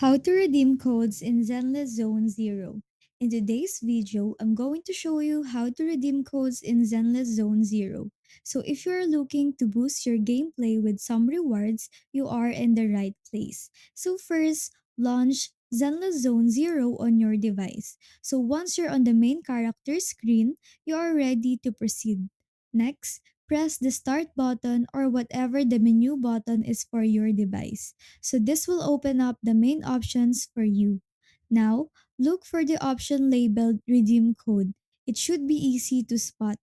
How to redeem codes in Zenless Zone Zero. In today's video, I'm going to show you how to redeem codes in Zenless Zone Zero. So if you're looking to boost your gameplay with some rewards, you are in the right place. So first, launch Zenless Zone Zero on your device. So once you're on the main character screen, you are ready to proceed. Next, press the start button or whatever the menu button is for your device. So this will open up the main options for you. Now, look for the option labeled Redeem Code. It should be easy to spot.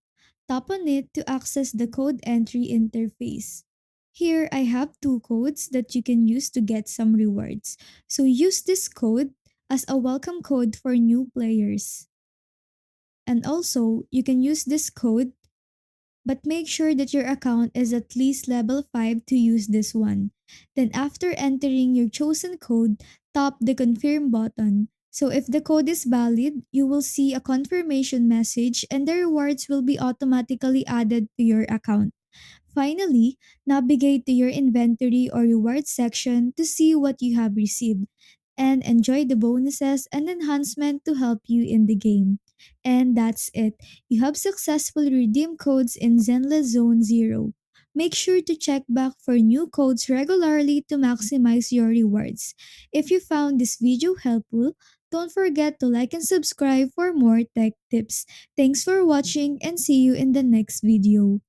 Tap on it to access the code entry interface. Here, I have two codes that you can use to get some rewards. So use this code as a welcome code for new players. And also, you can use this code, but make sure that your account is at least level 5 to use this one. Then after entering your chosen code, tap the confirm button. So if the code is valid, you will see a confirmation message and the rewards will be automatically added to your account. Finally, navigate to your inventory or rewards section to see what you have received and enjoy the bonuses and enhancement to help you in the game. And that's it. You have successfully redeemed codes in Zenless Zone Zero. Make sure to check back for new codes regularly to maximize your rewards. If you found this video helpful, don't forget to like and subscribe for more tech tips. Thanks for watching and see you in the next video.